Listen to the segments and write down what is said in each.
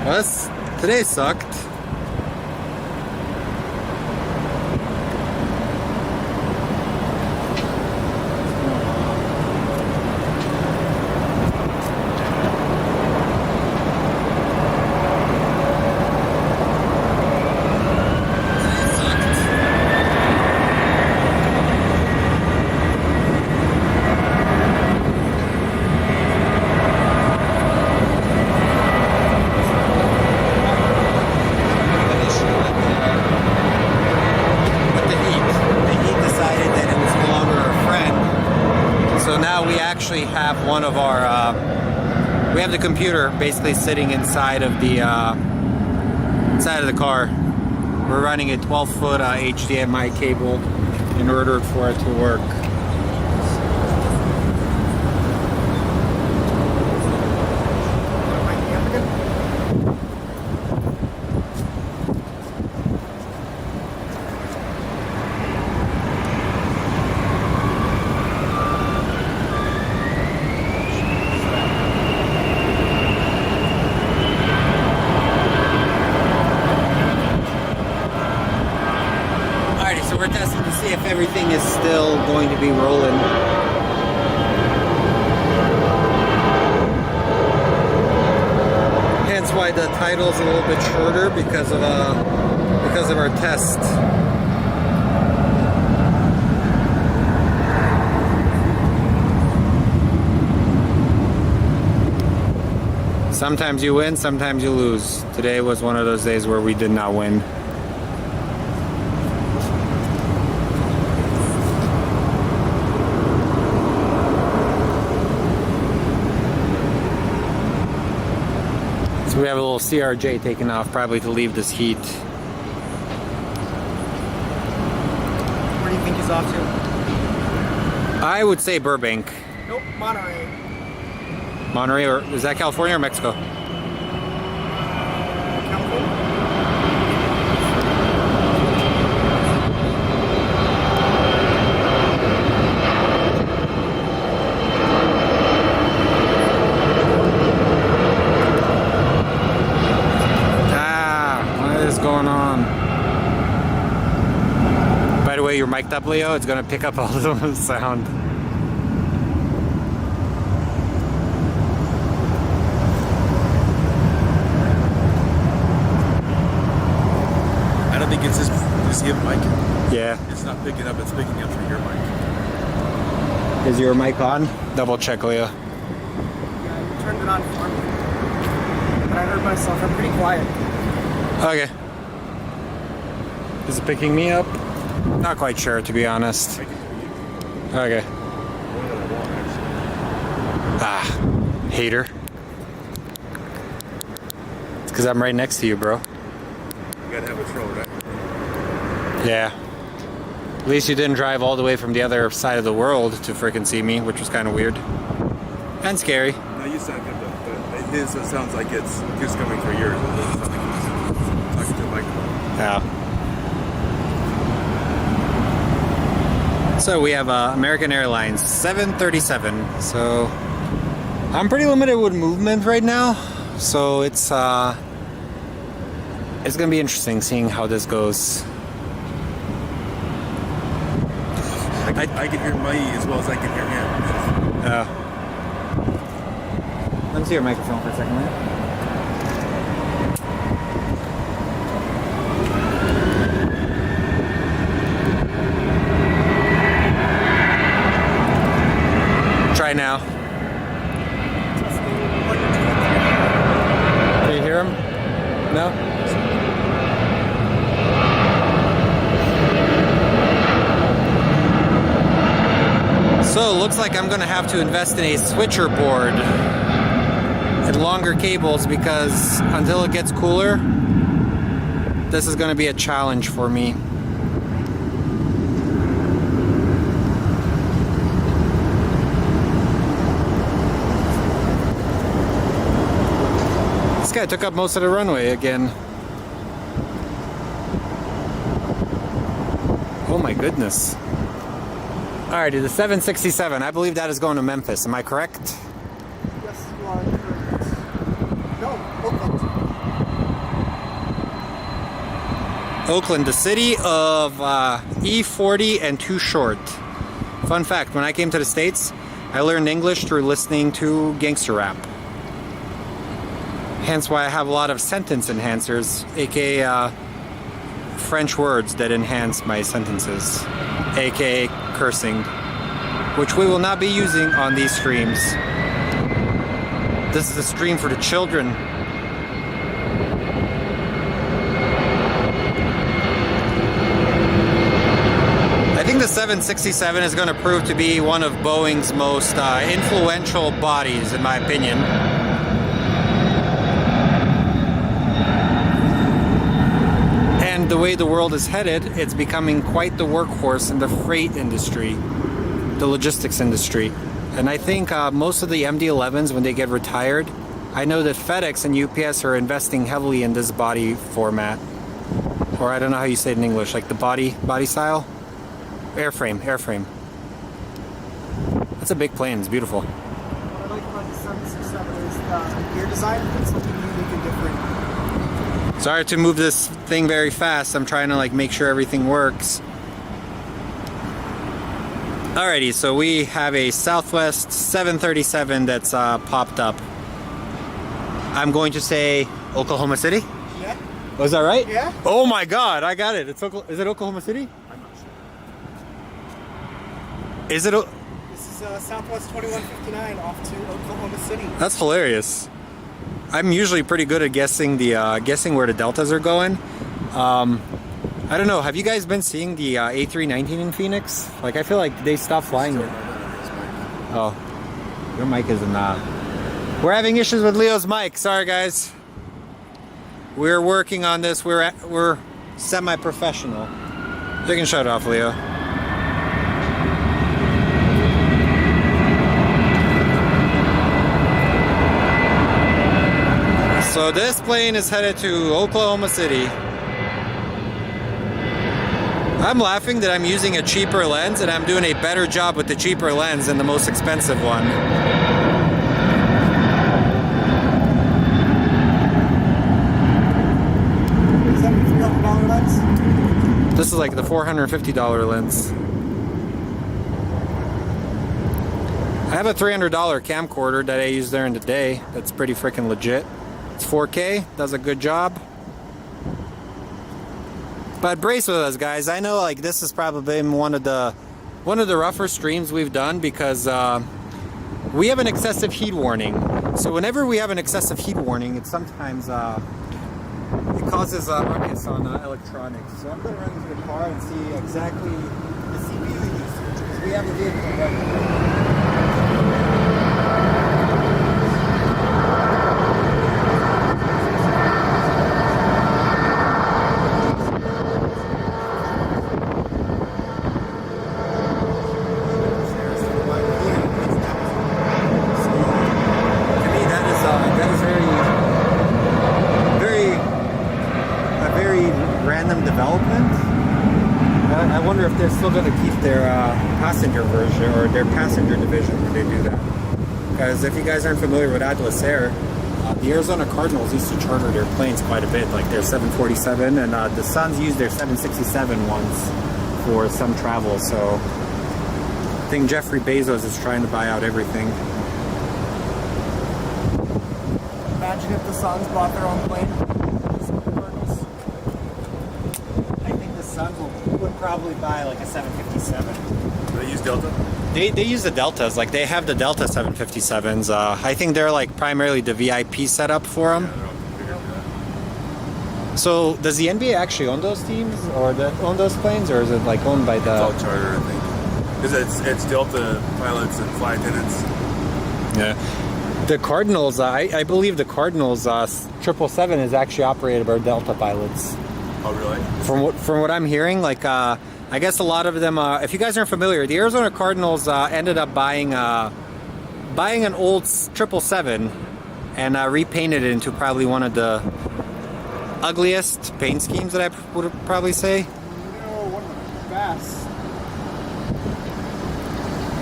Well, today sucked. Have one of our we have the computer basically sitting inside of the car. We're running a 12-foot HDMI cable in order for it to work. We're testing to see if everything is still going to be rolling. Hence why the title's a little bit shorter because of our test. Sometimes you win, sometimes you lose. Today was one of those days where we did not win. So we have a little CRJ taking off, probably to leave this heat. Where do you think he's off to? I would say Burbank. Nope, Monterey. Monterey, or is that California or Mexico? California. Going on. By the way, you're mic'd up, Leo. It's gonna pick up all the sound. I don't think it's this hip mic. Yeah. It's not picking up. It's picking up through your mic. Is your mic on? Double check, Leo. Yeah, you turned it on for me. But I heard myself. I'm pretty quiet. Okay. Is it picking me up? Not quite sure, to be honest. Okay. Ah, hater. It's because I'm right next to you, bro. You gotta have a troll, right? Yeah. At least you didn't drive all the way from the other side of the world to freaking see me, which was kind of weird. And scary. No, you sound good though. But it sounds like it's just coming through yours. It doesn't sound like it's talking to a microphone. Yeah. So we have American Airlines 737. So I'm pretty limited with movement right now. So it's gonna be interesting seeing how this goes. I can hear my as well as I can hear him. Let me see your microphone for a second, man. Try now. Do you hear him? No? So it looks like I'm gonna have to invest in a switcher board and longer cables because until it gets cooler, this is gonna be a challenge for me. This guy took up most of the runway again. Oh my goodness. Alrighty, the 767, I believe that is going to Memphis, am I correct? Yes, you are correct. No, Oakland. Oakland, the city of E40 and Too Short. Fun fact, when I came to the States, I learned English through listening to gangster rap. Hence why I have a lot of sentence enhancers, aka French words that enhance my sentences, aka cursing, which we will not be using on these streams. This is a stream for the children. I think the 767 is going to prove to be one of Boeing's most influential bodies, in my opinion. And the way the world is headed, it's becoming quite the workhorse in the freight industry, the logistics industry. And I think most of the MD-11s, when they get retired, I know that FedEx and UPS are investing heavily in this body format. Or I don't know how you say it in English, like the body style? Airframe. That's a big plane, it's beautiful. What I like about the 767 is the gear design. It's something unique and different. Sorry to move this thing very fast. I'm trying to like make sure everything works. Alrighty, so we have a Southwest 737 that's popped up. I'm going to say Oklahoma City. Yeah. Was that right? Yeah. Oh my God, I got it. Is it Oklahoma City? I'm not sure. Is it? This is Southwest 2159 off to Oklahoma City. That's hilarious. I'm usually pretty good at guessing where the deltas are going. I don't know. Have you guys been seeing the A319 in Phoenix? Like, I feel like they stopped flying it. Oh, your mic isn't. We're having issues with Leo's mic. Sorry, guys. We're working on this. We're semi-professional. You can shut it off, Leo. So this plane is headed to Oklahoma City. I'm laughing that I'm using a cheaper lens and I'm doing a better job with the cheaper lens than the most expensive one. Is that a $300 lens? This is like the $450 lens. I have a $300 camcorder that I use during the day. That's pretty freaking legit. It's 4K, does a good job. But brace with us, guys. I know like this has probably been one of the rougher streams we've done because we have an excessive heat warning. So whenever we have an excessive heat warning, it sometimes it causes ruckus on electronics. So I'm going to run into the car and see exactly the CPU usage because we have the vehicle running. I wonder if they're still going to keep their passenger version or their passenger division when they do that. Because if you guys aren't familiar with Atlas Air, the Arizona Cardinals used to charter their planes quite a bit, like their 747, and the Suns used their 767 once for some travel. So I think Jeffrey Bezos is trying to buy out everything. Imagine if the Suns bought their own plane. Suns would probably buy like a 757. Do they use Delta? They use the Deltas, like they have the Delta 757s. I think they're like primarily the VIP setup for them. Yeah, they're all configured for that. So does the NBA actually own those teams or own those planes, or is it like owned by It's all the? charter, I think. Because it's Delta pilots and flight attendants. Yeah. The Cardinals, I believe the Cardinals 777 is actually operated by Delta pilots. Oh, really? From what I'm hearing, like I guess a lot of them. If you guys aren't familiar, the Arizona Cardinals ended up buying an old 777 and repainted it into probably one of the ugliest paint schemes that I would probably say. No, one of the best.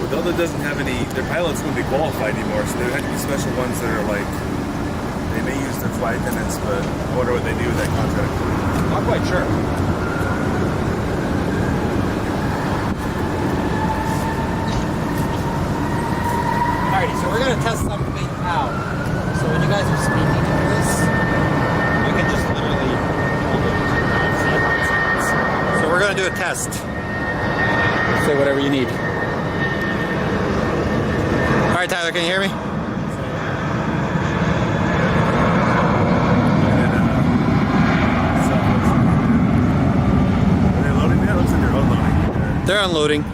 Well, Delta doesn't have any. Their pilots wouldn't be qualified anymore, so there had to be special ones that are like. They may use their flight attendants, but I wonder what they do with that contract. Not quite sure. Alrighty, so we're gonna test something out. So when you guys are speaking to this, you can just literally hold it and see how it sounds. So we're gonna do a test. Say whatever you need. Alright, Tyler, can you hear me? They're unloading.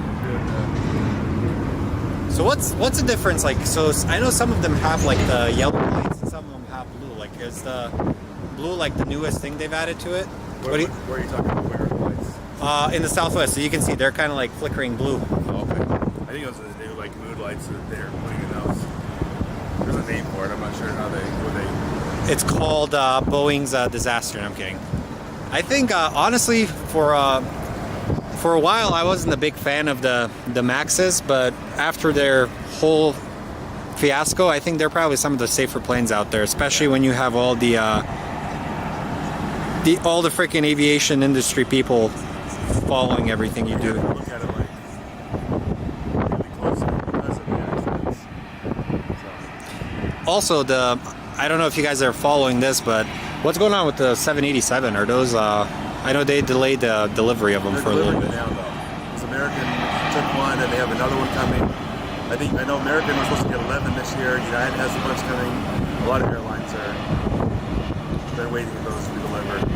So what's the difference? Like, so I know some of them have like the yellow lights and some of them have blue. Like, is the blue like the newest thing they've added to it? Where are you talking about? Where are the lights? In the Southwest. So you can see they're kind of like flickering blue. Oh, okay. I think those are the new like mood lights that they're putting in those. There's a name for it. I'm not sure what they. It's called Boeing's disaster. No, I'm kidding. I think honestly for a while I wasn't a big fan of the Maxes, but after their whole fiasco, I think they're probably some of the safer planes out there, especially when you have all the freaking aviation industry people following everything you do. Look at it like really close because of the accidents. So. Also, I don't know if you guys are following this, but what's going on with the 787? Are those I know they delayed the delivery of them for a little bit. Now, though. It's American took one, and they have another one coming. I know American was supposed to get 11 this year. United has a bunch coming. A lot of airlines they're waiting for those to be delivered.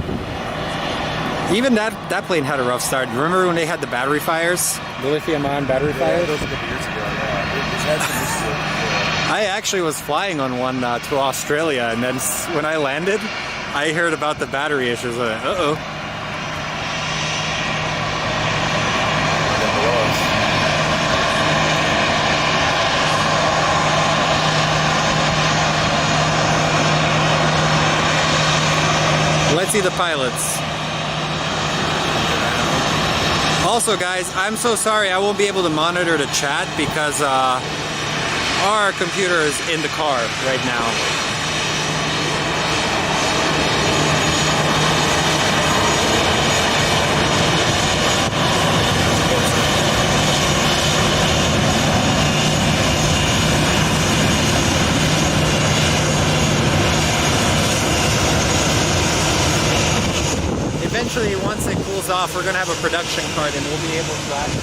Even that plane had a rough start. Remember when they had the battery fires, the lithium-ion battery fires? Those a couple years ago. Yeah, it's had some issues with it. I actually was flying on one to Australia, and then when I landed, I heard about the battery issues. Uh-oh. Let's see the pilots. Also, guys, I'm so sorry I won't be able to monitor the chat because our computer is in the car right now. Eventually, once it cools off, we're going to have a production card and we'll be able to actually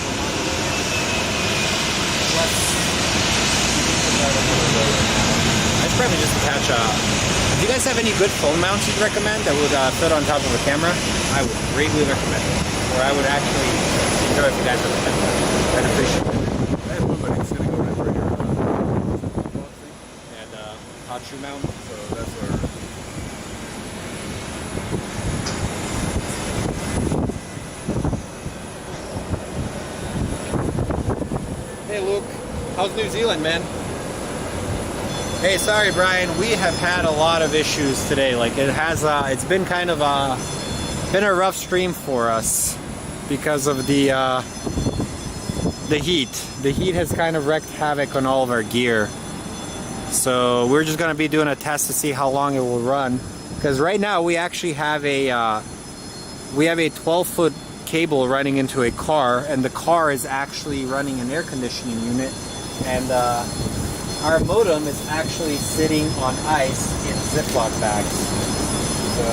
I should probably just attach if you guys have any good phone mounts you'd recommend that would fit on top of a camera, I would greatly recommend it. Or I would actually enjoy if you guys recommend it. I'd appreciate it. I have one, but it's going to go right for your And hot shoe mount. So that's where. Hey Luke, how's New Zealand, man? Hey, sorry Brian, we have had a lot of issues today. Like it has, it's been kind of been a rough stream for us because of the heat. The heat has kind of wreaked havoc on all of our gear. So we're just gonna be doing a test to see how long it will run. Because right now we actually have a 12-foot cable running into a car, and the car is actually running an air conditioning unit, and our modem is actually sitting on ice in Ziploc bags. So,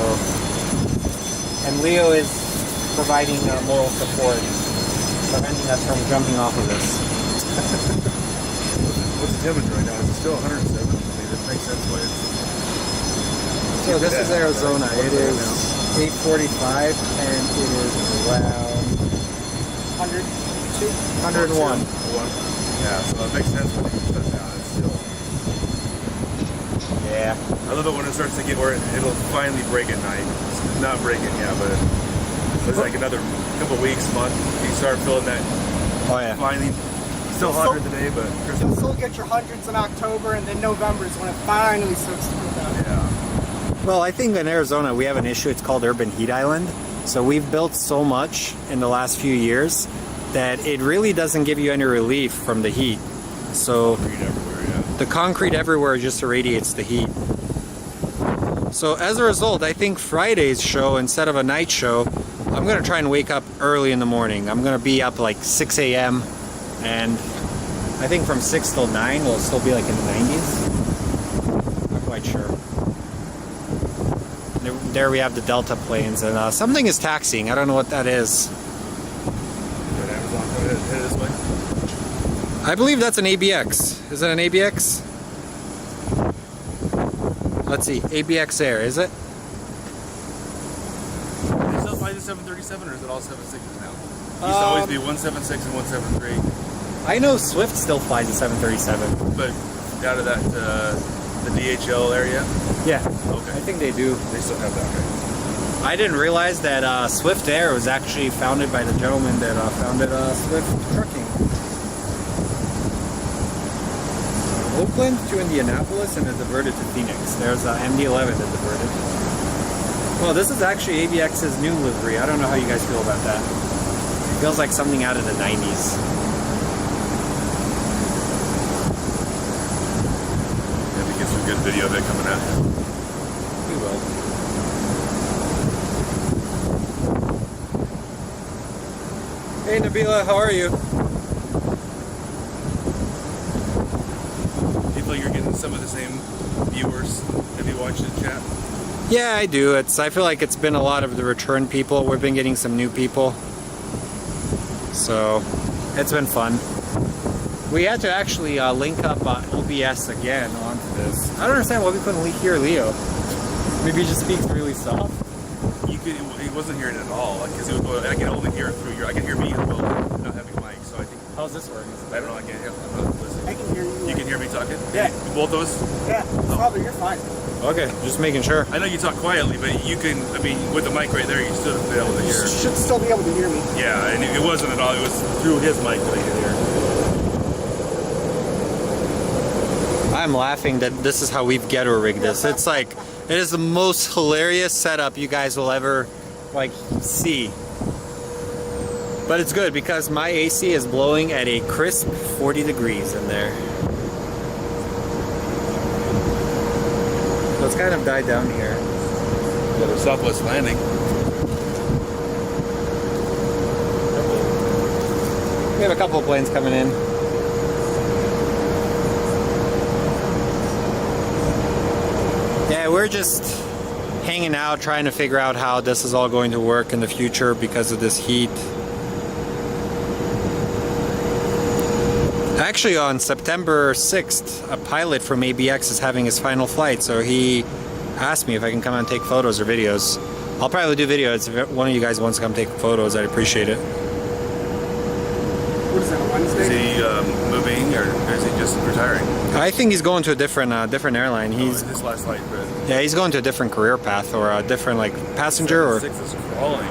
and Leo is providing moral support, preventing us from jumping off of this. What's the temperature right now? Is it still 107? I mean, it makes sense why it's. So this is Arizona. It is 8:45, and it is around 102, 101. Yeah, so it makes sense when you shut down. It's still. Yeah. I love it when it starts to get where it'll finally break at night. It's not breaking, yeah, but it's like another couple weeks, month. You start feeling that. Oh yeah. Finally, still hotter today, but You'll still get your hundreds in October, and then November is when it finally starts to cool down. yeah. Well, I think in Arizona we have an issue. It's called Urban Heat Island. So we've built so much in the last few years that it really doesn't give you any relief from the heat. So Concrete everywhere, yeah. the concrete everywhere just irradiates the heat. So as a result, I think Friday's show, instead of a night show, I'm gonna try and wake up early in the morning. I'm gonna be up like 6 a.m. and I think from 6 till 9 we'll still be like in the 90s. Not quite sure. There we have the Delta planes, and something is taxiing. I don't know what that is. Amazon, hit it this way. I believe that's an ABX. Is it an ABX? Let's see, ABX Air, is it? Is it still flying the 737 or is it all 76s now? It used to always be 176 and 173. I know Swift still flies a 737. But out of that, the DHL area? Yeah, Okay. I think they do. They still have that, right? I didn't realize that Swift Air was actually founded by the gentleman that founded Swift Trucking. Oakland to Indianapolis and it diverted to Phoenix. There's MD-11 that diverted. Well, this is actually ABX's new livery. I don't know how you guys feel about that. It feels like something out of the 90s. Yeah, we get some good video of it coming out. We will. Hey Nabila, how are you? Do you feel you're getting some of the same viewers if you watch the chat? Yeah, I do. I feel like it's been a lot of the return people. We've been getting some new people. So, it's been fun. We had to actually link up OBS again onto this. I don't understand why we couldn't hear Leo. Maybe he just speaks really soft. He wasn't hearing it at all, because I can only hear it through I can hear me as well, not having a mic. So I think. How's this working? I don't know. I can't hear. I'm not listening. I can hear you. You can hear me talking? Yeah. Both of us? Yeah, probably you're fine. Okay, just making sure. I know you talk quietly, but you can, I mean, with the mic right there, you still be able to You hear. should still be able to hear me. Yeah, and it wasn't at all. It was through his mic that I could hear. I'm laughing that this is how we've ghetto rigged this. It's like, it is the most hilarious setup you guys will ever, like, see. But it's good because my AC is blowing at a crisp 40 degrees in there. So it's kind of died down here. Yeah, the Southwest landing. We have a couple of planes coming in. Yeah, we're just hanging out, trying to figure out how this is all going to work in the future because of this heat. Actually, on September 6th, a pilot from ABX is having his final flight, so he asked me if I can come and take photos or videos. I'll probably do videos. If one of you guys wants to come take photos, I'd appreciate it. What is that, a Wednesday? Is he moving or is he just retiring? I think he's going to a different airline. He's His last flight, but yeah, he's going to a different career path or a different like passenger or. 6 is crawling.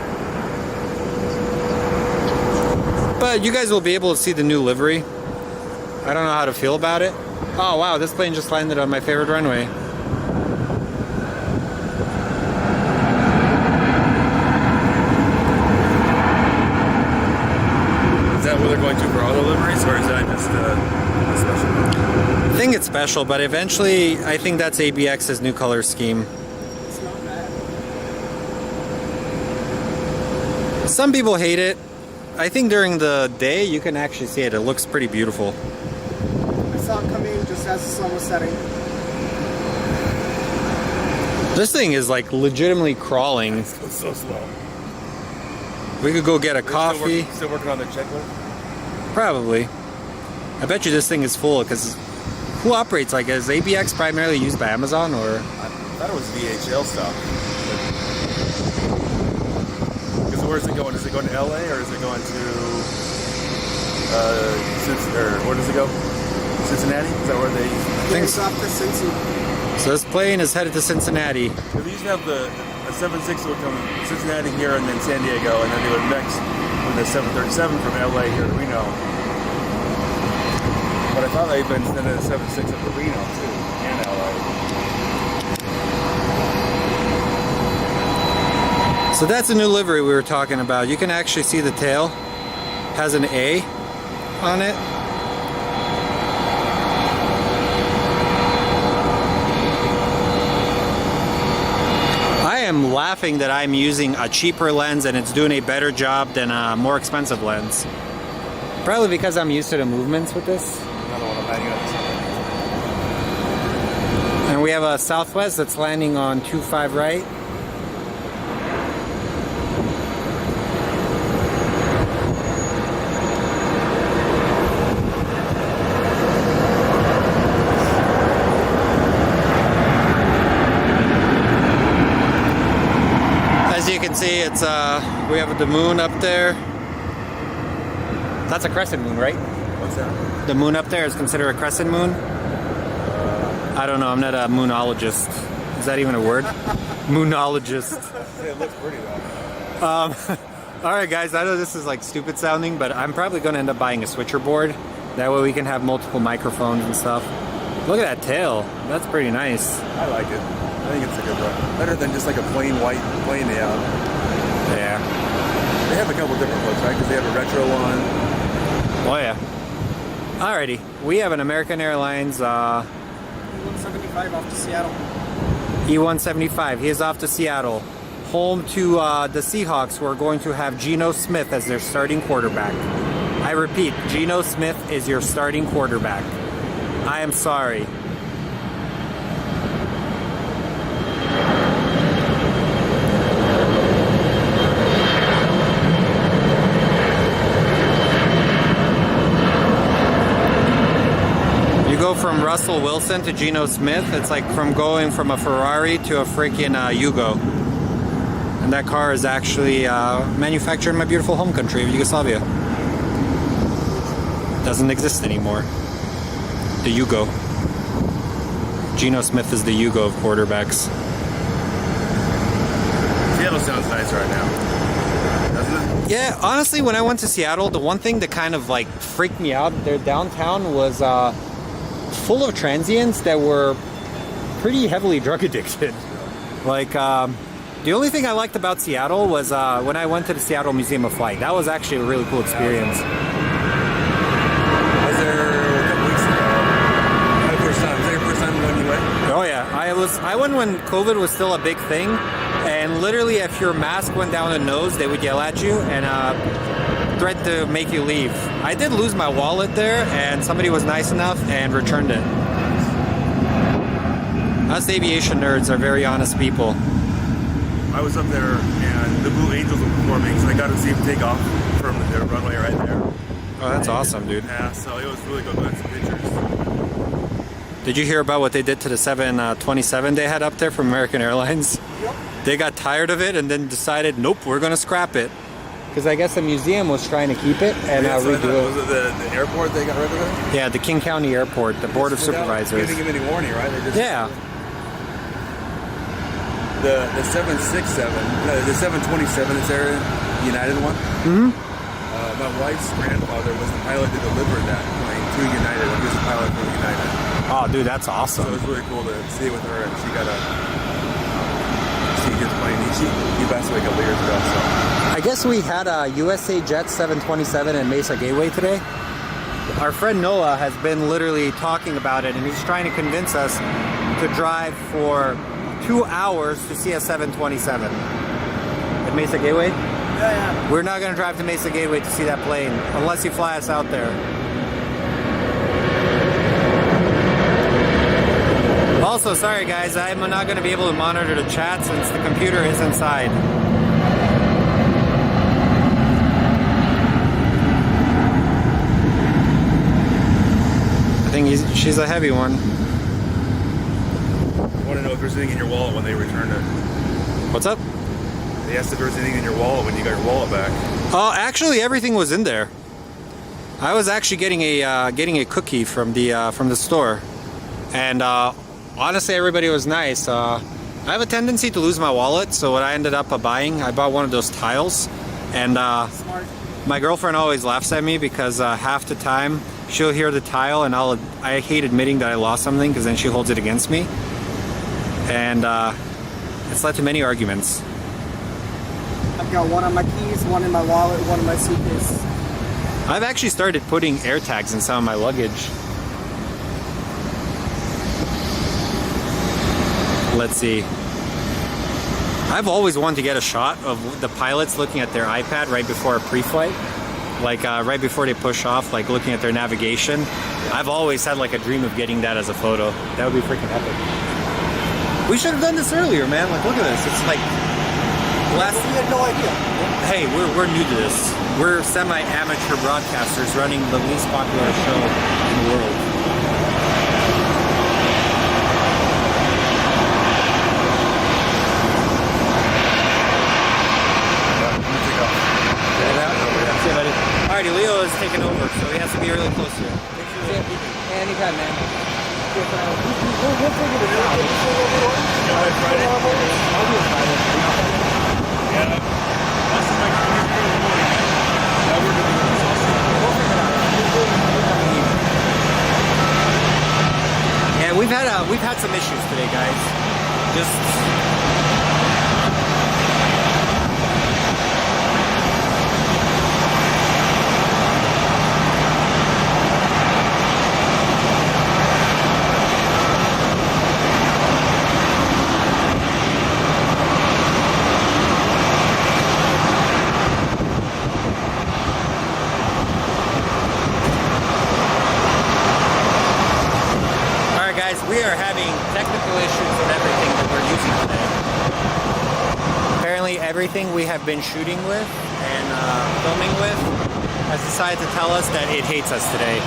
But you guys will be able to see the new livery. I don't know how to feel about it. Oh wow, this plane just landed on my favorite runway. Is that where they're going to for all the liveries, or is that just a special one? I think it's special, but eventually I think that's ABX's new color scheme. It's not bad. Some people hate it. I think during the day you can actually see it. It looks pretty beautiful. I saw it come in just as the sun was setting. This thing is like legitimately crawling. It's going so slow. We could go get a coffee. Still working on the checklist? Probably. I bet you this thing is full because who operates like is ABX primarily used by Amazon or? I thought it was VHL stuff. Because where's it going? Is it going to LA or is it going to where does it go? Cincinnati? Is that where they? think It's so. off to Cincy. So this plane is headed to Cincinnati. They used to have the 76 would come Cincinnati here and then San Diego, and then they would mix with the 737 from LA here to Reno. But I thought they'd been sending a 76 up to Reno too, and LA. So that's a new livery we were talking about. You can actually see the tail has an A on it. laughing that I'm using a cheaper lens and it's doing a better job than a more expensive lens. Probably because I'm used to the movements with this. Another one I'm hanging up. And we have a Southwest that's landing on 25 right. As you can see, it's we have the moon up there. That's a crescent moon, right? What's that? The moon up there is considered a crescent moon? I don't know, I'm not a moonologist. Is that even a word? Moonologist. It looks pretty though. Alright guys, I know this is like stupid sounding, but I'm probably going to end up buying a switcher board. That way we can have multiple microphones and stuff. Look at that tail. That's pretty nice. I like it. I think it's a good look. Better than just like a plain white, plain Yeah. They have a couple different looks, right? Because they have a retro one. Oh yeah. Alrighty, we have an American Airlines E175 off to Seattle. E175. He is off to Seattle, home to the Seahawks, who are going to have Geno Smith as their starting quarterback. I repeat, Geno Smith is your starting quarterback. I am sorry. Go from Russell Wilson to Geno Smith. It's like from going from a Ferrari to a freaking Yugo. And that car is actually manufactured in my beautiful home country of Yugoslavia. Doesn't exist anymore. The Yugo. Geno Smith is the Yugo of quarterbacks. Seattle sounds nice right now, doesn't it? Yeah, honestly, when I went to Seattle, the one thing that kind of like freaked me out, their downtown was full of transients that were pretty heavily drug addicted. Like, the only thing I liked about Seattle was when I went to the Seattle Museum of Flight. That was actually a really cool experience. Was there a couple weeks ago? My first time. Was that your first time when you went? Oh yeah, I went when COVID was still a big thing, and literally if your mask went down the nose, they would yell at you and threaten to make you leave. I did lose my wallet there, and somebody was nice enough and returned it. Us aviation nerds are very honest people. I was up there, and the Blue Angels were performing, so I got to see them take off from the runway right there. Oh, that's awesome, dude. Yeah, so it was really good. We had some pictures. Did you hear about what they did to the 727 they had up there from American Airlines? Yep. They got tired of it and then decided, nope, we're going to scrap it. Because I guess the museum was trying to keep it and Yeah, so redo it. was it the airport they got rid of it? Yeah, the King County Airport, the Board of Supervisors. They didn't give any warning, right? They just, Yeah. The 767, the 727 that's there, the United one. Mm-hmm. My wife's grandfather was the pilot that delivered that plane to United. He was the pilot for United. Oh, dude, that's So it awesome. was really cool to see it with her, and she got to see his plane. He passed away a couple years ago. So I guess we had a USA Jet 727 in Mesa Gateway today. Our friend Noah has been literally talking about it, and he's trying to convince us to drive for 2 hours to see a 727 at Mesa Gateway. Yeah. We're not going to drive to Mesa Gateway to see that plane unless you fly us out there. Also, sorry guys, I'm not going to be able to monitor the chat since the computer is inside. I think she's a heavy one. I want to know if there's anything in your wallet when they returned it. What's up? They asked if there was anything in your wallet when you got your wallet back. Actually, everything was in there. I was actually getting a cookie from the store, and honestly, everybody was nice. I have a tendency to lose my wallet, so what I ended up buying, I bought one of those tiles, and Smart. my girlfriend always laughs at me because half the time she'll hear the tile, and I hate admitting that I lost something because then she holds it against me, and it's led to many arguments. I've got one on my keys, one in my wallet, one in my suitcase. I've actually started putting air tags in some of my luggage. Let's see. I've always wanted to get a shot of the pilots looking at their iPad right before a pre-flight. Like right before they push off, like looking at their navigation. I've always had like a dream of getting that as a photo. That would be freaking epic. We should have done this earlier, man. Like, look at this. It's like last. We had no idea. Hey, we're new to this. We're semi-amateur broadcasters running the least popular show in the world. Alrighty, Leo is taking over, so he has to be really close here. Anytime, man. We'll figure it out. Friday? I'll do it Friday. Yeah. Last time I came here in the morning. Now we're doing this also. We'll figure it out. Yeah, we've had some issues today, guys. Just we are having technical issues with everything that we're using today. Apparently everything we have been shooting with and filming with has decided to tell us that it hates us today.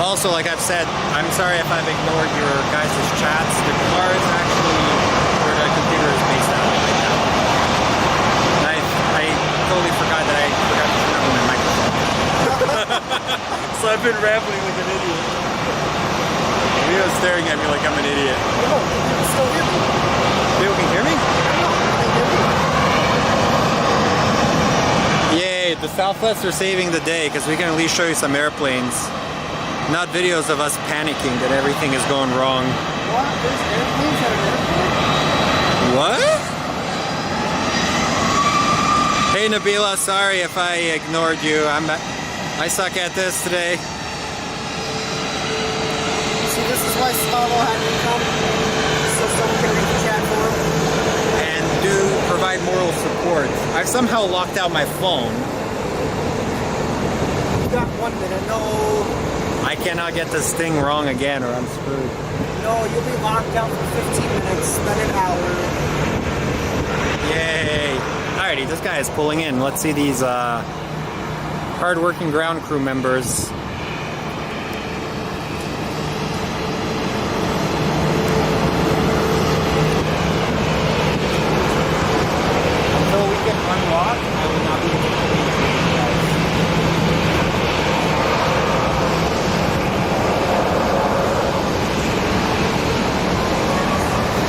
Also, like I've said, I'm sorry if I've ignored your guys' chats. The car is actually where the computer is based out of right now. I totally forgot that I forgot to turn on my microphone. So I've been rambling like an idiot. Leo's staring at me like I'm an idiot. No, you can still hear me. Leo can hear me? No, Yay, the Southwest are saving the day because we can at least show you some airplanes. Not videos of us panicking that everything is going wrong. what? There's airplanes at an airport? What? Hey Nabila, sorry if I ignored you. I suck at this today. See, this is why Slavo had to come, so someone can read the chat for him. And do provide moral support. I've somehow locked out my phone. You got 1 minute. No, I cannot get this thing wrong again or I'm screwed. no, you'll be locked out for 15 minutes, then an hour. Yay. Alrighty, this guy is pulling in. Let's see these hard-working ground crew members. Until we get unlocked, I will not be able to communicate with you guys.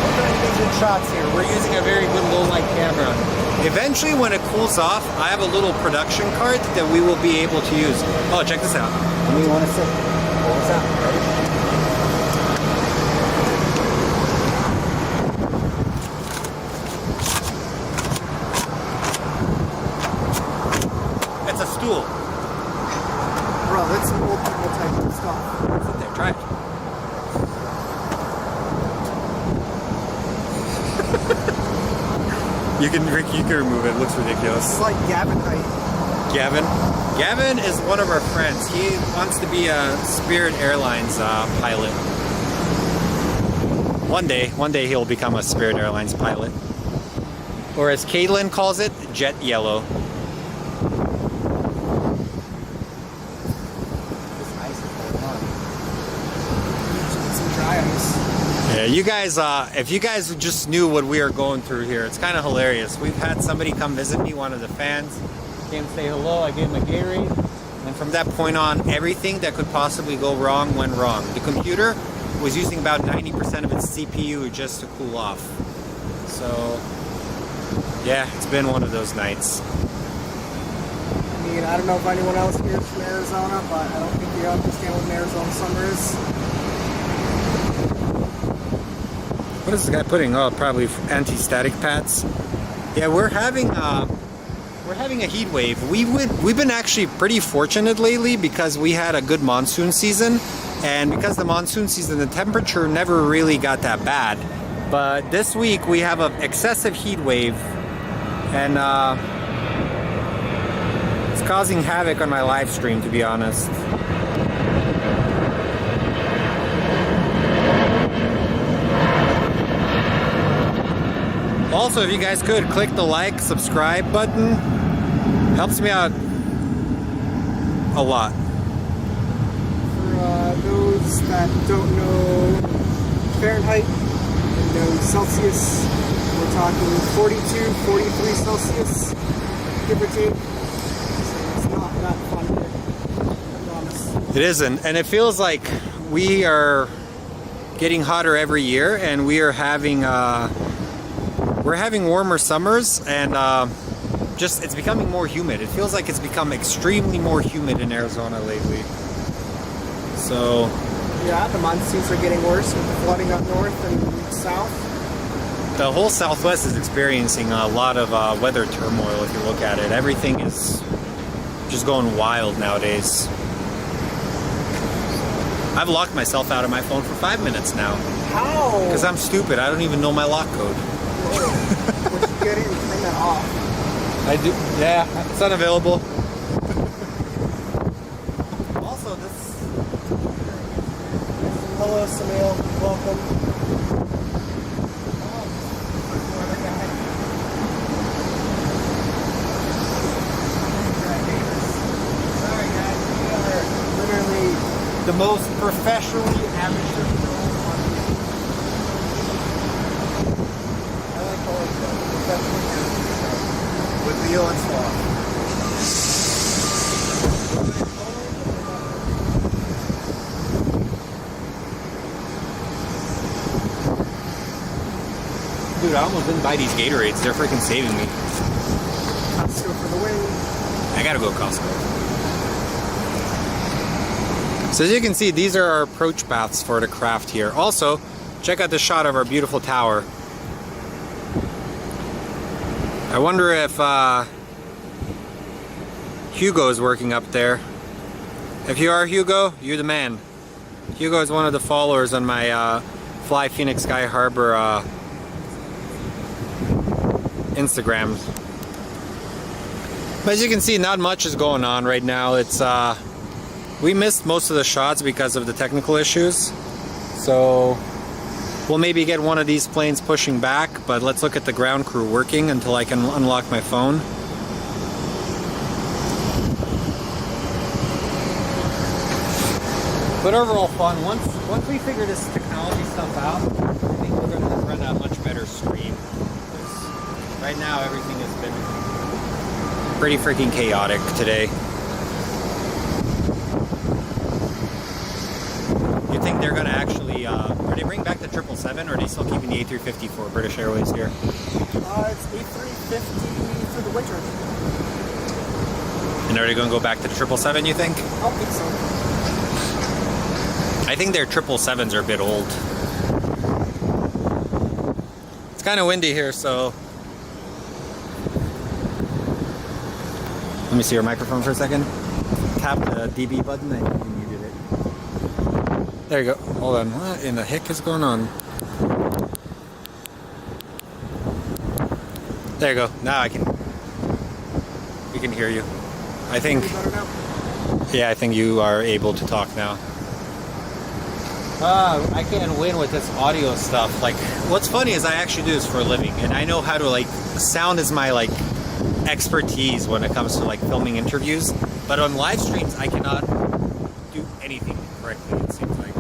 We're trying to get good shots here. We're using a very good low-light camera. Eventually, when it cools off, I have a little production cart that we will be able to use. Oh, check this out. Let me want to sit. Pull this out. Ready? It's a stool. Bro, that's some old people type of stuff. Sit there, try it. Rick, you can remove it. It looks ridiculous. It's like Gavin height. Gavin is one of our friends. He wants to be a Spirit Airlines pilot. One day he'll become a Spirit Airlines pilot. Or as Caitlin calls it, jet yellow. This ice is going on. Some dry ice. Yeah, you guys, if you guys just knew what we are going through here, it's kind of hilarious. We've had somebody come visit me, one of the fans, came to say hello, I gave him a Gatorade, and from that point on, everything that could possibly go wrong went wrong. The computer was using about 90% of its CPU just to cool off. So, yeah, it's been one of those nights. I mean, I don't know if anyone else here is from Arizona, but I don't think you understand what an Arizona summer is. What is this guy putting? Oh, probably anti-static pads. Yeah, we're having we're having a heat wave. We've been actually pretty fortunate lately because we had a good monsoon season, and because the monsoon season, the temperature never really got that bad. But this week we have an excessive heat wave, and it's causing havoc on my live stream, to be honest. Also, if you guys could click the like, subscribe button, helps me out a lot. For those that don't know Fahrenheit and know Celsius, we're talking 42, 43 Celsius, give or take. So it's not that fun here, I promise. It isn't, and it feels like we are getting hotter every year, and we're having warmer summers, and just it's becoming more humid. It feels like it's become extremely more humid in Arizona lately. So yeah, the monsoons are getting worse with the flooding up north and south. the whole Southwest is experiencing a lot of weather turmoil. If you look at it, everything is just going wild nowadays. I've locked myself out of my phone for 5 minutes now. How? Because I'm stupid. I don't even know my lock code. Once you get it, you turn that off. I do. Yeah, it's unavailable. Also, this. Hello, Samil. Welcome. Sorry, guys. We are literally The most professionally amateur film on I like calling it professionally amateur. with Leo and Sloth. Dude, I almost didn't buy these Gatorades. They're freaking saving me. Let's go for the win. I gotta go to Costco. So as you can see, these are our approach paths for the craft here. Also, check out the shot of our beautiful tower. I wonder if Hugo is working up there. If you are Hugo, you're the man. Hugo is one of the followers on my Fly Phoenix Sky Harbor Instagram. But as you can see, not much is going on right now. It's we missed most of the shots because of the technical issues. So we'll maybe get one of these planes pushing back, but let's look at the ground crew working until I can unlock my phone. But overall fun. Once we figure this technology stuff out, I think we're going to run a much better stream. Right now everything has been pretty freaking chaotic today. You think they're going to actually, are they bringing back the 777, or are they still keeping the A350 for British Airways here? It's A350 for the winter. And are they going to go back to the 777, you think? I don't think so. I think their 777s are a bit old. It's kind of windy here, so... Let me see your microphone for a second. Tap the DB button and you muted it. There you go. Hold on. What in the heck is going on? There you go. Now we can hear you. I think. Yeah, I think you are able to talk now. I can't win with this audio stuff. Like, what's funny is I actually do this for a living, and I know how to, like, sound is my, like, expertise when it comes to, like, filming interviews. But on live streams, I cannot do anything correctly, it seems like.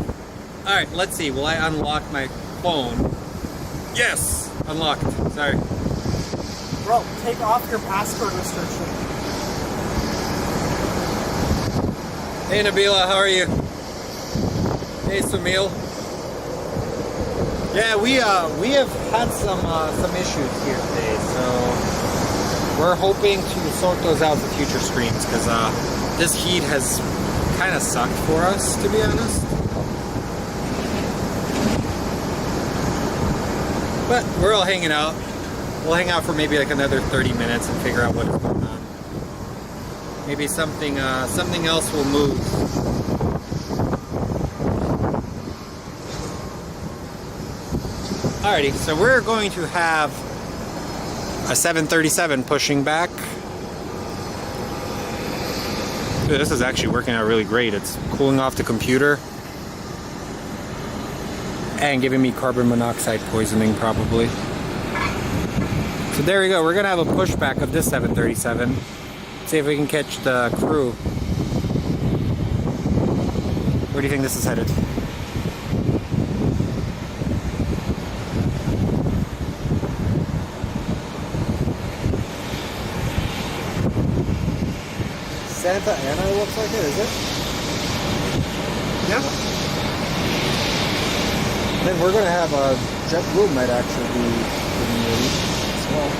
Alright, let's see. Will I unlock my phone? Yes! Unlocked. Sorry. Bro, take off your password restriction. Hey, Nabila, how are you? Hey, Sumil. Yeah, we have had some issues here today, so we're hoping to sort those out for future streams, because this heat has kind of sucked for us, to be honest. But we're all hanging out. We'll hang out for maybe like another 30 minutes and figure out what is going on. maybe something else will move. Alrighty, so we're going to have a 737 pushing back. Dude, this is actually working out really great. It's cooling off the computer and giving me carbon monoxide poisoning probably. So there we go. We're gonna have a pushback of this 737. See if we can catch the crew. Where do you think this is headed? Santa Ana looks like it, is it? Yeah. Then we're gonna have a JetBlue might actually be getting ready as well.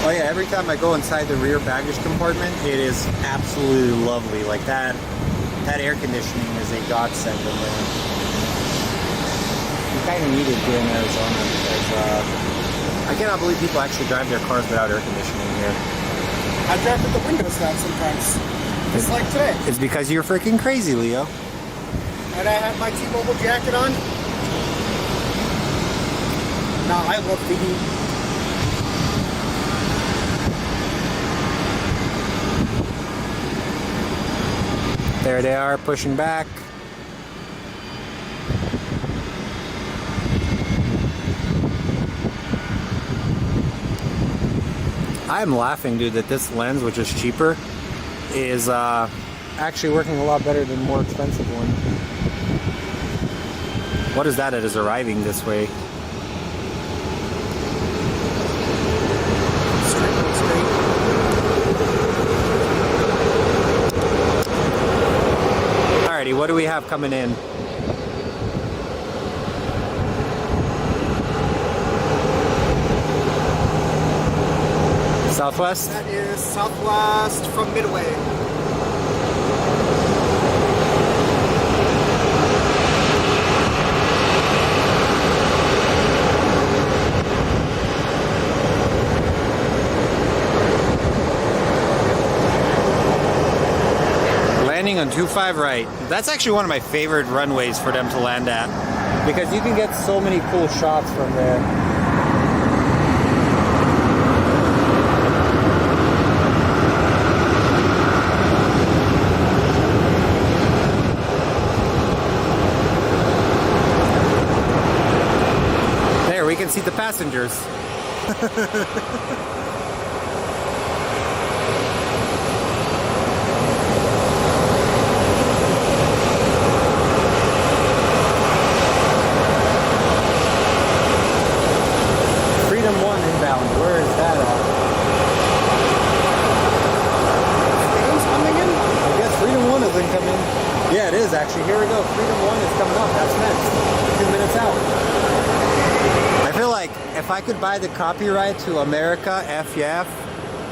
Oh yeah, every time I go inside the rear baggage compartment, it is absolutely lovely. Like that air conditioning is a godsend in there. You kind of need it here in Arizona because I cannot believe people actually drive their cars without air conditioning here. I drive with the windows down sometimes. Just like today. It's because you're freaking crazy, Leo. And I have my T-Mobile jacket on. Now I love the heat. There they are, pushing back. I'm laughing, dude, that this lens, which is cheaper, is actually working a lot better than the more expensive one. What is that? It is arriving this way. Alrighty, what do we have coming in? Southwest? That is Southwest from Midway. Landing on 25 right. That's actually one of my favorite runways for them to land at because you can get so many cool shots from there. There, we can see the passengers. Where is that at? Freedom's coming in? I guess Freedom 1 is incoming. Yeah, it is actually. Here we go. Freedom 1 is coming up. That's next. 2 minutes out. I feel like if I could buy the copyright to America FF,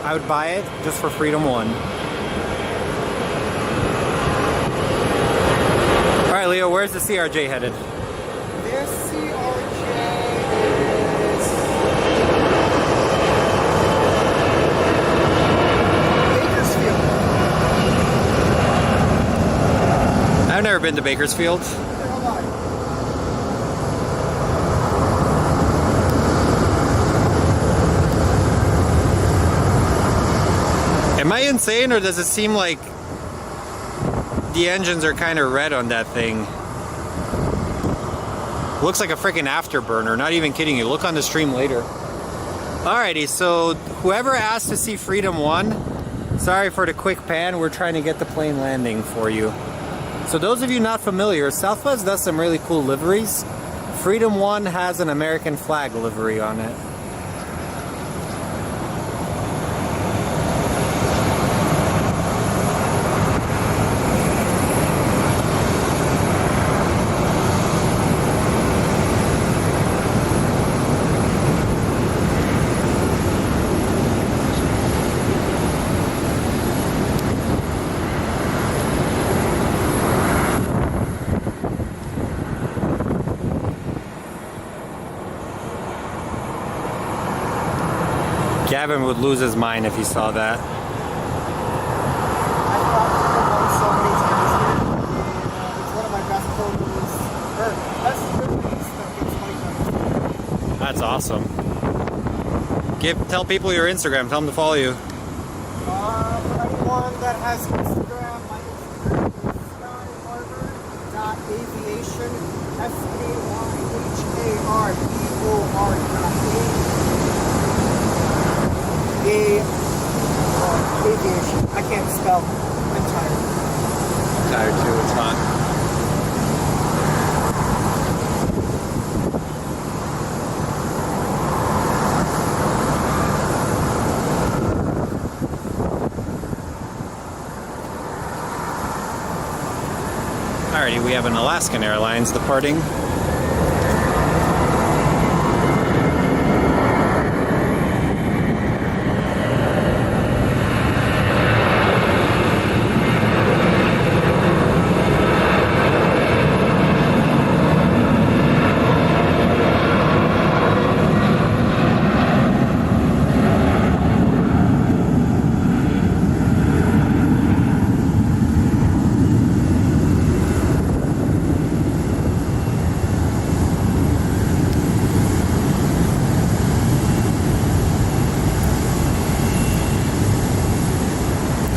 I would buy it just for Freedom 1. Alright, Leo, where's the CRJ headed? This CRJ is Bakersfield. I've never been to Bakersfield. Am I insane, or does it seem like the engines are kind of red on that thing? Looks like a freaking afterburner, not even kidding you. Look on the stream later. Alrighty, so whoever asked to see Freedom 1, sorry for the quick pan, we're trying to get the plane landing for you. So those of you not familiar, Southwest does some really cool liveries. Freedom 1 has an American flag livery on it. Gavin would lose his mind if he saw that. I've talked to him so many times here. It's one of my best photos, or best memories that gets like that. That's awesome. Tell people your Instagram. Tell them to follow you. For anyone that has Instagram, my Instagram is skyharbor.aviation, Aviation. I can't spell. I'm tired. I'm tired too. It's fine. Alrighty, we have an Alaskan Airlines departing.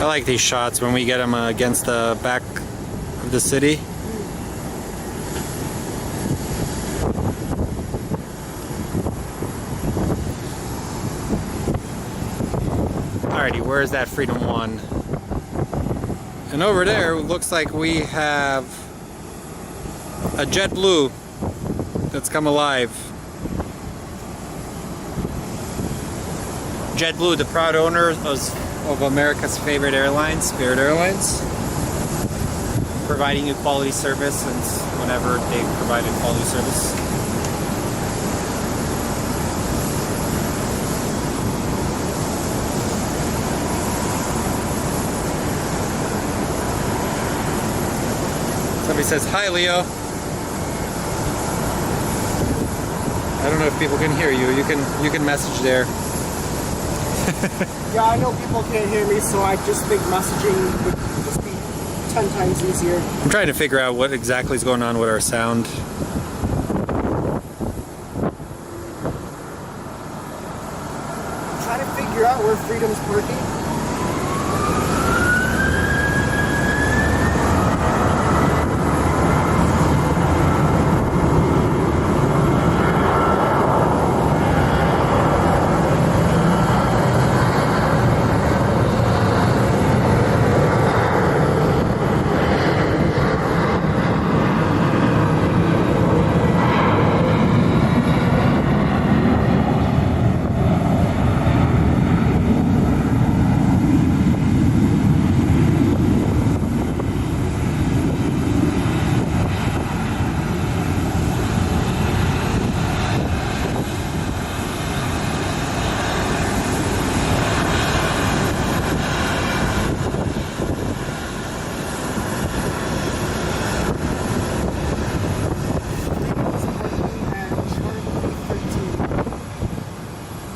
I like these shots when we get them against the back of the city. Alrighty, where is that Freedom 1? And over there, it looks like we have a JetBlue that's come alive. JetBlue, the proud owner of America's favorite airline, Spirit Airlines, providing you quality service since whenever they provided quality service. Somebody says, "Hi, Leo." I don't know if people can hear you. You can message there. Yeah, I know people can't hear me, so I just think messaging would just be 10 times easier. I'm trying to figure out what exactly is going on with our sound. Try to figure out where Freedom's working.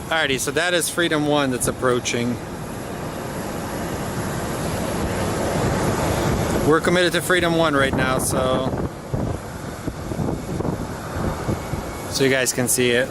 Alrighty, so that is Freedom 1 that's approaching. We're committed to Freedom 1 right now, so you guys can see it.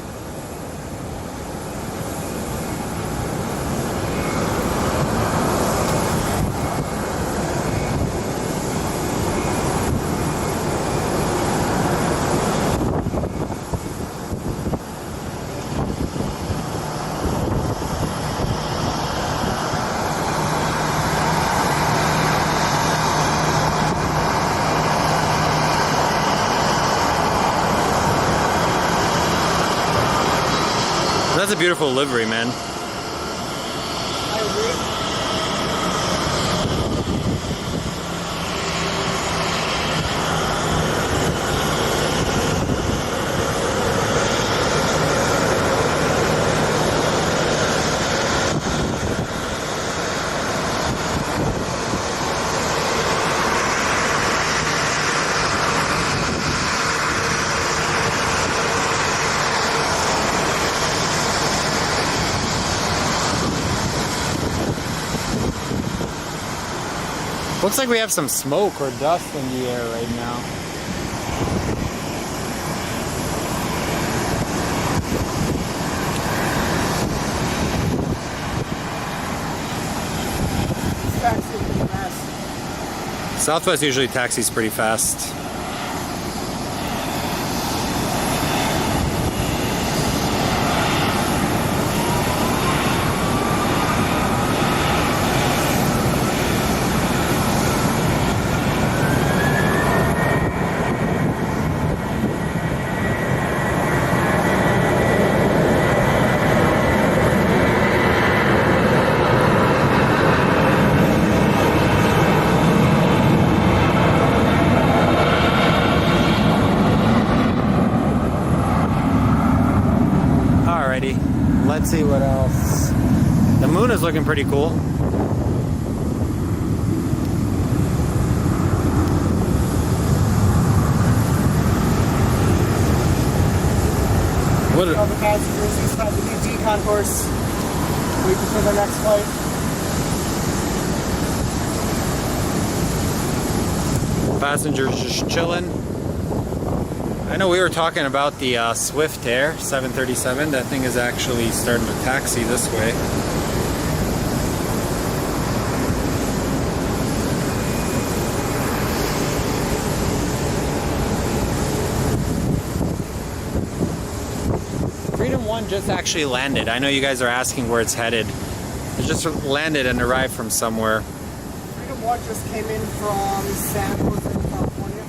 That's a beautiful livery, man. I agree. Looks like we have some smoke or dust in the air right now. Taxi pretty fast. Southwest usually taxis pretty fast. Let's see what else. The moon is looking pretty cool. What All the passengers inside the new decon course, waiting for their next flight. Passengers just chilling. I know we were talking about the Swift Air 737. That thing is actually starting to taxi this way. Freedom 1 just actually landed. I know you guys are asking where it's headed. It just landed and arrived from somewhere. Freedom 1 just came in from San Jose, California.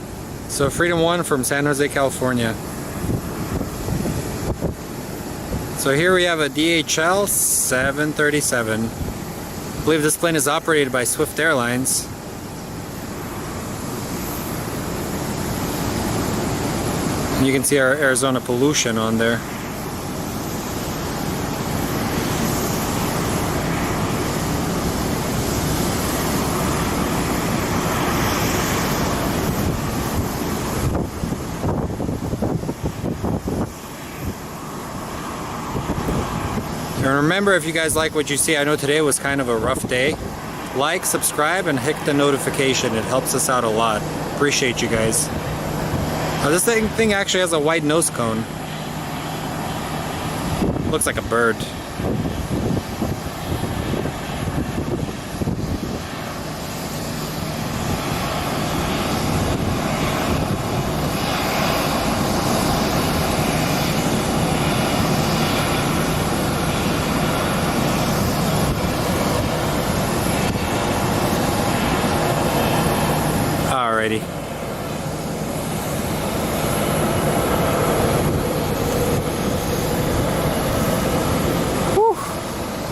So Freedom 1 from San Jose, California. So here we have a DHL 737. I believe this plane is operated by Swift Airlines. And you can see our Arizona pollution on there. And remember, if you guys like what you see, I know today was kind of a rough day. Like, subscribe, and hit the notification. It helps us out a lot. Appreciate you guys. This thing actually has a wide nose cone. Looks like a bird. Alrighty. Whew.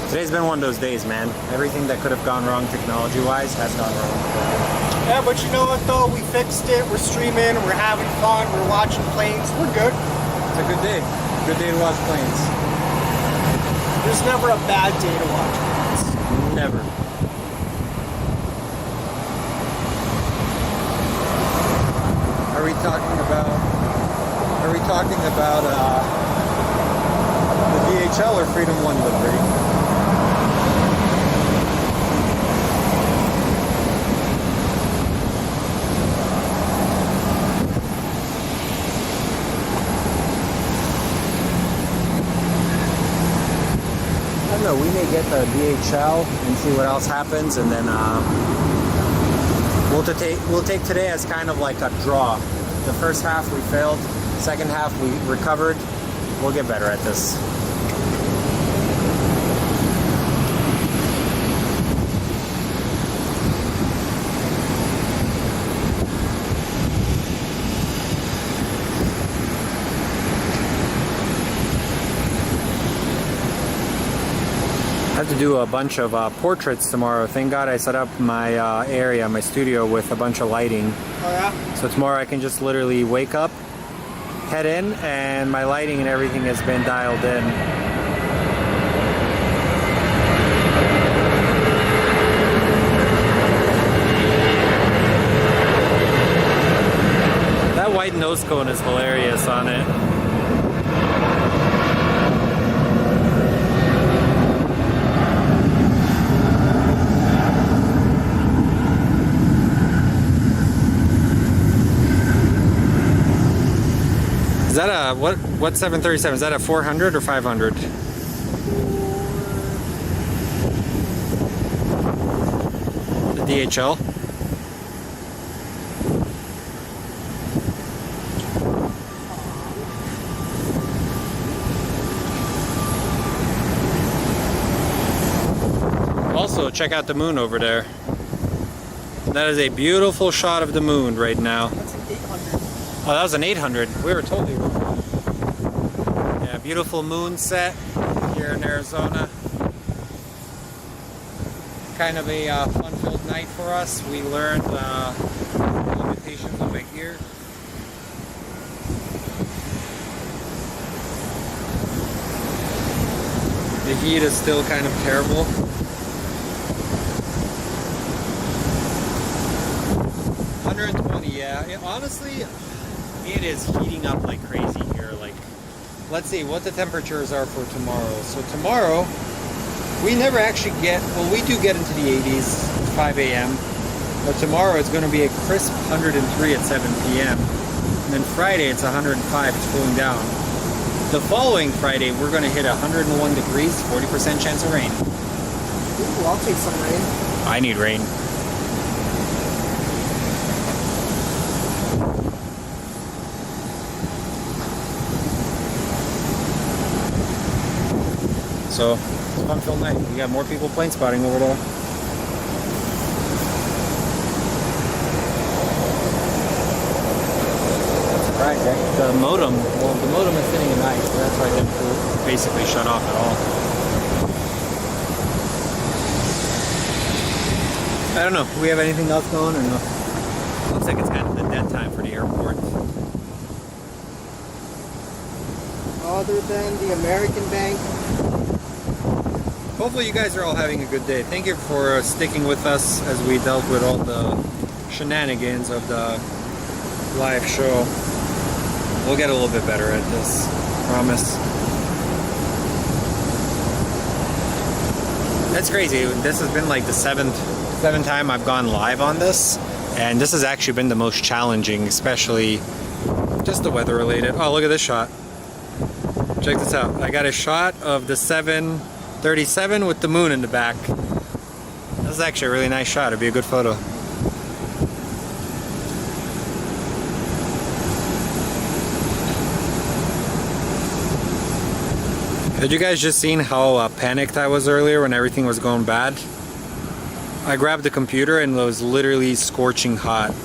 Today's been one of those days, man. Everything that could have gone wrong technology-wise has gone wrong. Yeah, but you know what though? We fixed it. We're streaming. We're having fun. We're watching planes. We're good. It's a good day. Good day to watch planes. There's never a bad day to watch planes. Never. Are we talking about the DHL or Freedom 1 livery? I don't know, we may get the DHL and see what else happens, and then we'll take today as kind of like a draw. The first half we failed, second half we recovered. We'll get better at this. I have to do a bunch of portraits tomorrow. Thank God I set up my area, my studio, with a bunch of lighting. Oh yeah? So tomorrow I can just literally wake up, head in, and my lighting and everything has been dialed in. That white nose cone is hilarious on it. what 737? Is that a 400 or 500? The DHL. Also, check out the moon over there. That is a beautiful shot of the moon right now. That's an 800. Oh, that was an 800. We were totally wrong. Yeah, beautiful moon set here in Arizona. Kind of a fun-filled night for us. We learned the limitations of it here. The heat is still kind of terrible. Yeah, honestly, it is heating up like crazy here. Like, let's see what the temperatures are for tomorrow. So tomorrow, we never actually get, well, we do get into the 80s at 5 a.m. But tomorrow it's going to be a crisp 103 at 7 p.m. And then Friday it's 105, it's cooling down. The following Friday we're going to hit 101 degrees, 40% chance of rain. Ooh, I'll take some rain. I need rain. So, it's a fun-filled night. We got more people plane spotting over there. Right, the modem, well, the modem is sitting at night, so that's why it didn't basically shut off at all. I don't know, do we have anything else going or no? Looks like it's kind of the dead time for the airport. Other than the American Bank. Hopefully you guys are all having a good day. Thank you for sticking with us as we dealt with all the shenanigans of the live show. We'll get a little bit better at this, promise. That's crazy. This has been like the seventh time I've gone live on this, and this has actually been the most challenging, especially just the weather related. Oh, look at this shot. Check this out. I got a shot of the 737 with the moon in the back. This is actually a really nice shot. It'd be a good photo. Had you guys just seen how panicked I was earlier when everything was going bad? I grabbed the computer and it was literally scorching hot. Is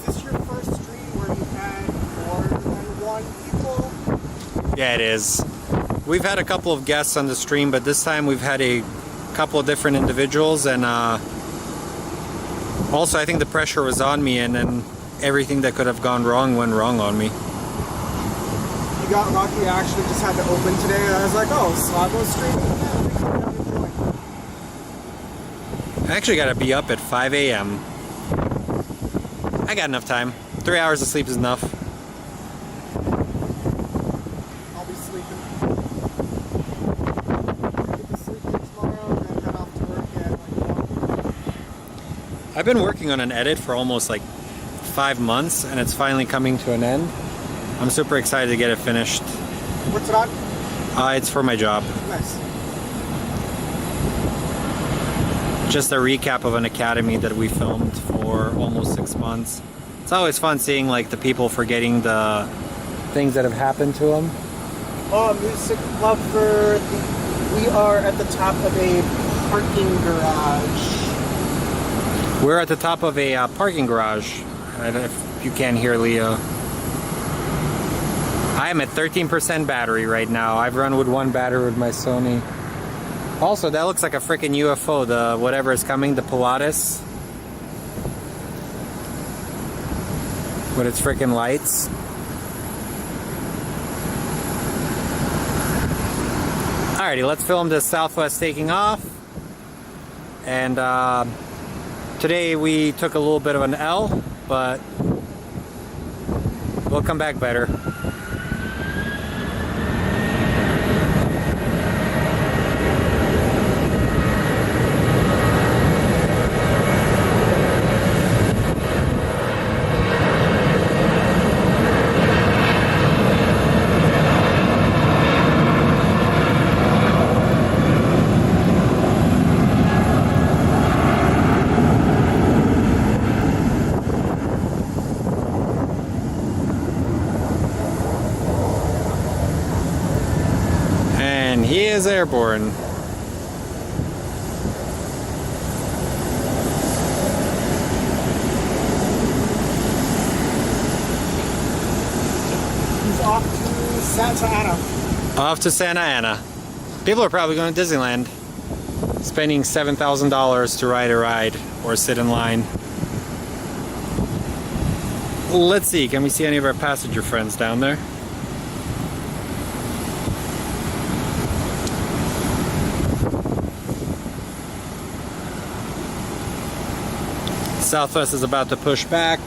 this your first stream where you've had more than one people? Yeah, it is. We've had a couple of guests on the stream, but this time we've had a couple of different individuals, and also I think the pressure was on me, and then everything that could have gone wrong went wrong on me. You got lucky. I actually just had to open today, and I was like, oh, Slavo's streaming? Yeah, let me come down and join. I actually gotta be up at 5 a.m. I got enough time. 3 hours of sleep is enough. I'll be sleeping. Get to sleep tomorrow, and then head off to work at like 1. I've been working on an edit for almost like 5 months, and it's finally coming to an end. I'm super excited to get it finished. What's it on? It's for my job. Nice. Just a recap of an academy that we filmed for almost 6 months. It's always fun seeing like the people forgetting the things that have happened to them. Oh, music lover. We are at the top of a parking garage. We're at the top of a parking garage. If you can't hear Leo. I am at 13% battery right now. I've run with one battery with my Sony. Also, that looks like a freaking UFO, the whatever is coming, the Pilatus. With its freaking lights. Alrighty, let's film this Southwest taking off. And today we took a little bit of an L, but we'll come back better. He is airborne. He's off to Santa Ana. Off to Santa Ana. People are probably going to Disneyland, spending $7,000 to ride a ride or sit in line. Let's see, can we see any of our passenger friends down there? Southwest is about to push back.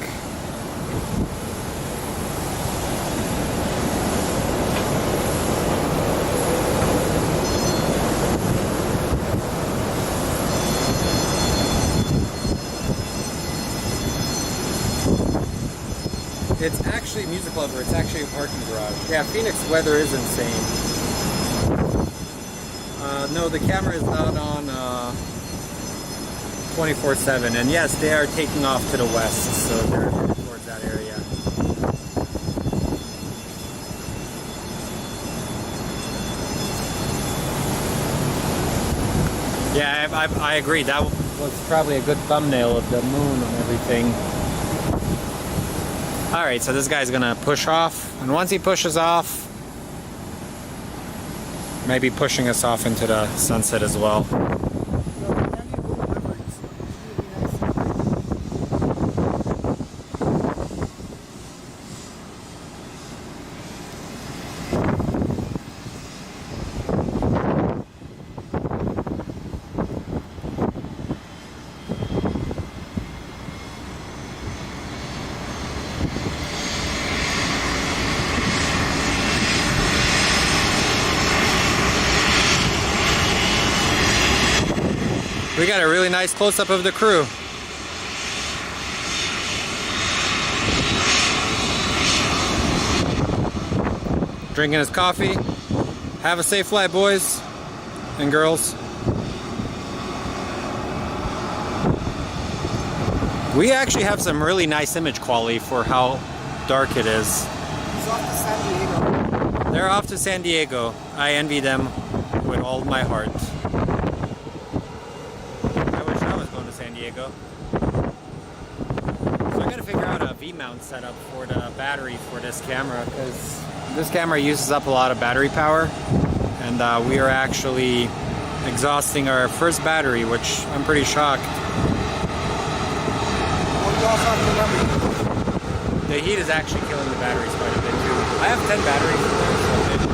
It's actually a music lover, it's actually a parking garage. Yeah, Phoenix weather is insane. No, the camera is not on 24/7, and yes, they are taking off to the west, so they're headed towards that area. Yeah, I agree. That was probably a good thumbnail of the moon and everything. Alright, so this guy's gonna push off, and once he pushes off, maybe pushing us off into the sunset as well. We got a really nice close-up of the crew. Drinking his coffee. Have a safe flight, boys and girls. We actually have some really nice image quality for how dark it is. He's off to San Diego. They're off to San Diego. I envy them with all my heart. Diego. So I gotta figure out a V-mount setup for the battery for this camera, because this camera uses up a lot of battery power, and we are actually exhausting our first battery, which I'm pretty shocked. The heat is actually killing the batteries quite a bit too. I have 10 batteries in there, so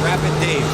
Rapid Dave.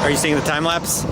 Are you seeing the time lapse?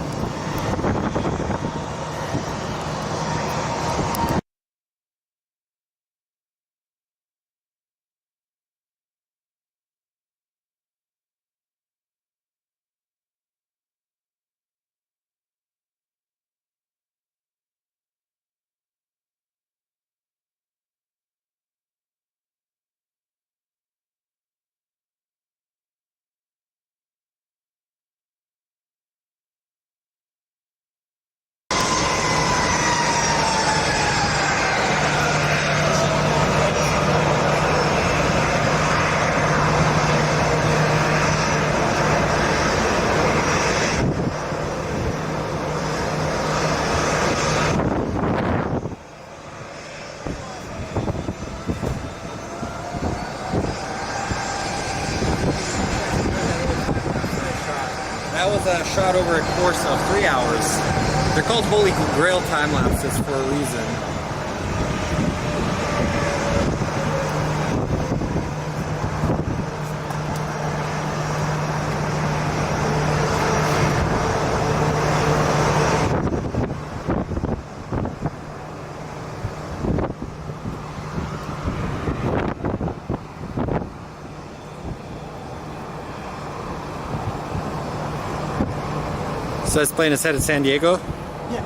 that was a shot over a course of 3 hours. They're called Holy Grail time lapses for a reason. So this plane is headed to San Diego. Yeah.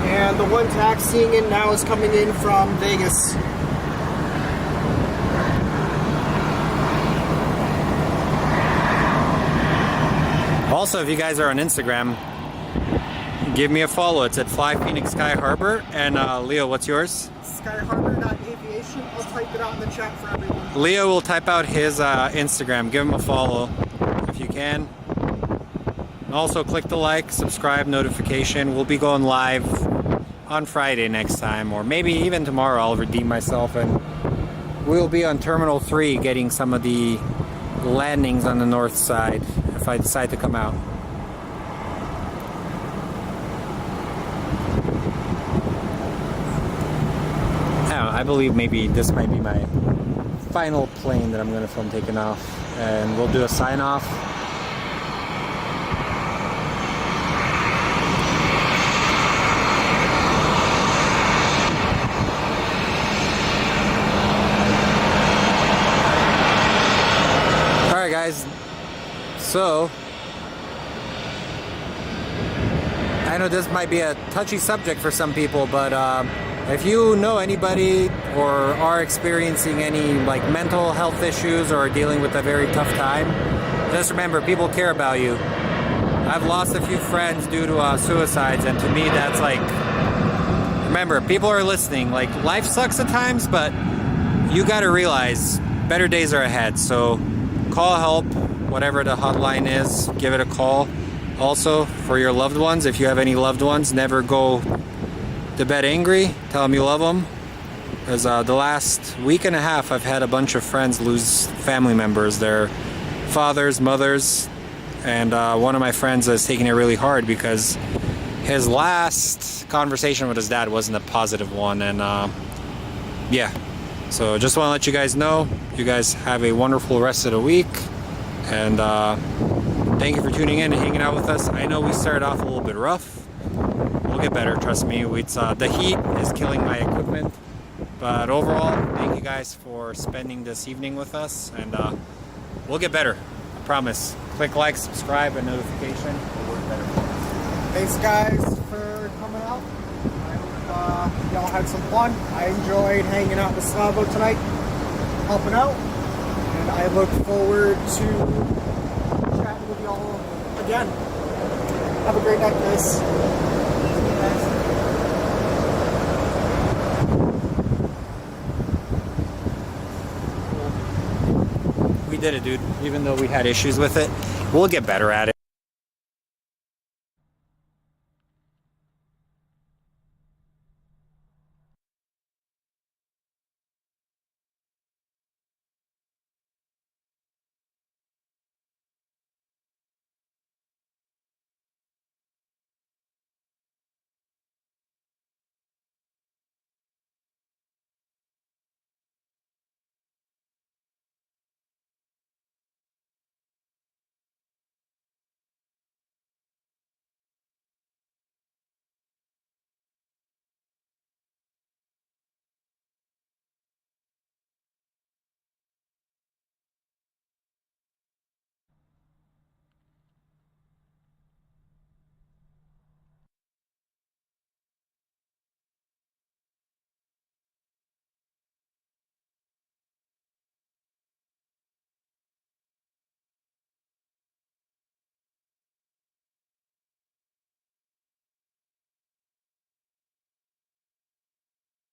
And the one taxiing in now is coming in from Vegas. Also, if you guys are on Instagram, give me a follow. It's at Fly Phoenix Sky Harbor. And Leo, what's yours? Skyharbor.aviation. I'll type it out in the chat for everyone. Leo will type out his Instagram. Give him a follow if you can. And also click the like, subscribe, notification. We'll be going live on Friday next time, or maybe even tomorrow. I'll redeem myself and we'll be on Terminal 3 getting some of the landings on the north side if I decide to come out. I believe maybe this might be my final plane that I'm going to film taking off, and we'll do a sign off. Alright guys, so I know this might be a touchy subject for some people, but if you know anybody or are experiencing any like mental health issues or are dealing with a very tough time, just remember, people care about you. I've lost a few friends due to suicides, and to me that's like, remember, people are listening. Like, life sucks at times, but you gotta realize better days are ahead. So call help, whatever the hotline is, give it a call. Also, for your loved ones, if you have any loved ones, never go to bed angry. Tell them you love them. Because the last week and a half, I've had a bunch of friends lose family members, their fathers, mothers, and one of my friends is taking it really hard because his last conversation with his dad wasn't a positive one. And yeah, so just want to let you guys know, you guys have a wonderful rest of the week, and thank you for tuning in and hanging out with us. I know we started off a little bit rough. We'll get better, trust me. It's the heat is killing my equipment, but overall, thank you guys for spending this evening with us, and we'll get better, I promise. Click like, subscribe, and notification. We'll work better. Thanks guys for coming out. I hope y'all had some fun. I enjoyed hanging out with Slavo tonight, helping out, and I look forward to chatting with y'all again. Have a great night, guys. We did it, dude. Even though we had issues with it, we'll get better at it.